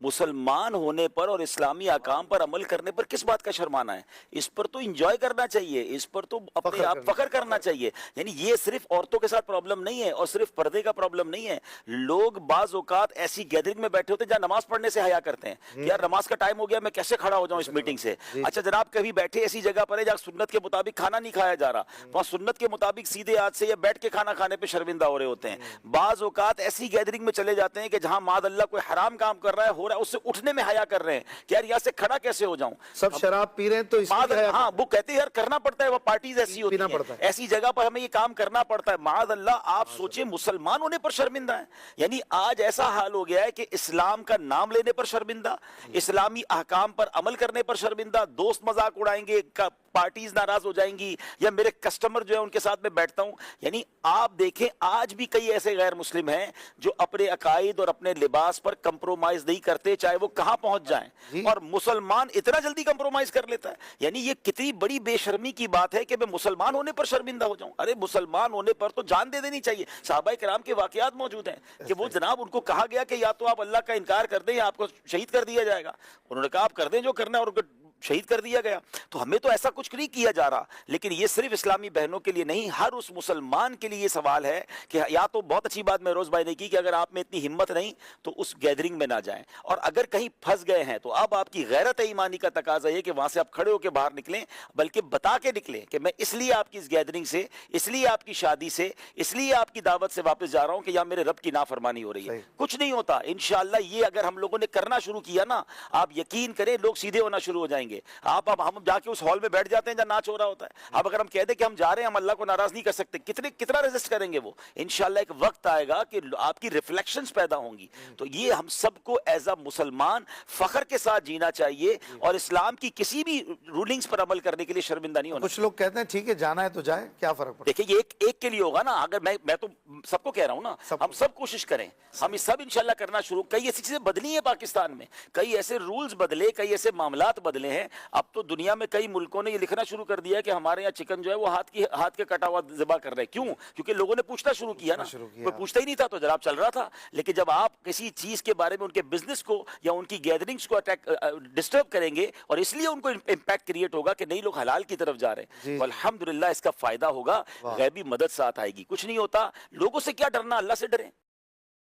مسلمان ہونے پر اور اسلامی احکام پر عمل کرنے پر کس بات کا شرمانا ہے؟ اس پر تو انجوائے کرنا چاہیے، اس پر تو اپنے آپ فخر کرنا چاہیے. یعنی یہ صرف عورتوں کے ساتھ پرابلم نہیں ہے اور صرف پردے کا پرابلم نہیں ہے. لوگ بعض اوقات ایسی گیدرنگ میں بیٹھے ہوتے ہیں جہاں نماز پڑھنے سے حیا کرتے ہیں کہ یار نماز کا ٹائم ہو گیا، میں کیسے کھڑا ہو جاؤں اس میٹنگ سے. اچھا جناب کبھی بیٹھے ایسی جگہ پر ہے جہاں سنت کے مطابق کھانا نہیں کھایا جا رہا، وہاں سنت کے مطابق سیدھے ہاتھ سے یا بیٹھ کے کھانا کھانے پہ شرمندہ ہو رہے ہوتے ہیں. بعض اوقات ایسی گیدرنگ میں چلے جاتے ہیں کہ جہاں معاذ اللہ کوئی حرام کام کر رہا ہے، ہو رہا ہے، اس سے اٹھنے میں حیا کر رہے ہیں کہ یار یہاں سے کھڑا کیسے ہو جاؤں. سب شراب پی رہے ہیں تو اس لیے ہاں وہ کہتے ہیں یار کرنا پڑتا ہے، وہ پارٹیز ایسی ہوتی ہیں، ایسی جگہ پر ہمیں یہ کام کرنا پڑتا ہے. معاذ اللہ آپ سوچیں مسلمان ہونے پر شرمندہ ہے. یعنی آج ایسا حال ہو گیا ہے کہ اسلام کا نام لینے پر شرمندہ، اسلامی احکام پر عمل کرنے پر شرمندہ، دوست مذاق اڑائیں گے، پارٹیز ناراض ہو جائیں گی، یا میرے کسٹمر جو ہے ان کے ساتھ میں بیٹھتا ہوں. یعنی آپ دیکھیں آج بھی کئی ایسے غیر مسلم ہیں جو اپنے عقائد اور اپنے لباس پر کمپرومائز نہیں کرتے چاہے وہ کہاں پہنچ جائیں، اور مسلمان اتنا جلدی کمپرومائز کر لیتا ہے. یعنی یہ کتنی بڑی بے شرمی کی بات ہے کہ میں مسلمان ہونے پر شرمندہ ہو جاؤں. ارے مسلمان ہونے پر تو جان دے دینی چاہیے. صحابہ کرام کے واقعات موجود ہیں کہ وہ جناب ان کو کہا گیا کہ یا تو آپ اللہ کا انکار کر دیں یا آپ کو شہید کر دیا جائے گا. انہوں نے کہا آپ کر دیں جو کرنا ہے، اور ان کو شہید کر دیا گیا. تو ہمیں تو ایسا کچھ نہیں کیا جا رہا. لیکن یہ صرف اسلامی بہنوں کے لیے نہیں، ہر اس مسلمان کے لیے یہ سوال ہے کہ یا تو بہت اچھی بات میں روز بھائی نے کی کہ اگر آپ میں اتنی ہمت نہیں تو اس گیدرنگ میں نہ جائیں، اور اگر کہیں پھنس گئے ہیں تو اب آپ کی غیرت ایمانی کا تقاضا ہے کہ وہاں سے آپ کھڑے ہو کے باہر نکلیں، بلکہ بتا کے نکلیں کہ میں اس لیے آپ کی اس گیدرنگ سے، اس لیے آپ کی شادی سے، اس لیے آپ کی دعوت سے واپس جا رہا ہوں کہ یا میرے رب کی نافرمانی ہو رہی ہے. کچھ نہیں ہوتا انشاءاللہ. یہ اگر ہم لوگوں نے کرنا شروع کیا نا، آپ یقین کریں لوگ سیدھے ہونا شروع ہو جائیں گے. اب ہم جا کے اس ہال میں بیٹھ جاتے ہیں جہاں ناچ ہو رہا ہوتا ہے. اب اگر ہم کہہ دیں کہ ہم جا رہے ہیں، ہم اللہ کو ناراض نہیں کر سکتے، کتنا ریزسٹ کریں گے وہ. انشاءاللہ ایک وقت آئے گا کہ آپ کی ریفلیکشنز پیدا ہوں گی. تو یہ ہم سب کو ایز اے مسلمان فخر کے ساتھ جینا چاہیے اور اسلام کی کسی بھی رولنگز پر عمل کرنے کے لیے شرمندہ نہیں ہونا. کچھ لوگ کہتے ہیں ٹھیک ہے جانا ہے تو جائے، کیا فرق پڑتا ہے؟ دیکھیں یہ ایک کے لیے ہوگا نا. اگر میں تو سب کو کہہ رہا ہوں نا، ہم سب کوشش کریں، ہم سب انشاءاللہ کرنا شروع. کئی ایسی چیزیں بدلی ہیں پاکستان میں، کئی ایسے رولز بدلے، کئی ایسے معاملات بدلے ہیں. اب تو دنیا میں کئی ملکوں نے یہ لکھنا شروع کر دیا ہے کہ ہمارے یہاں چکن جو ہے وہ ہاتھ کے کٹا ہوا ذبح کر رہے ہیں. کیوں؟ کیونکہ لوگوں نے پوچھنا شروع کیا نا. کوئی پوچھتا ہی نہیں تھا تو جناب چل رہا تھا. لیکن جب آپ کسی چیز کے بارے میں ان کے بزنس کو یا ان کی گیدرنگز کو ڈسٹرب کریں گے اور اس لیے ان کو امپیکٹ کریٹ ہوگا کہ نہیں لوگ حلال کی طرف جا رہے ہیں، تو الحمدللہ اس کا فائدہ ہوگا، غیبی مدد ساتھ آئے گی. کچھ نہیں ہوتا، لوگوں سے کیا ڈرنا، اللہ سے ڈریں.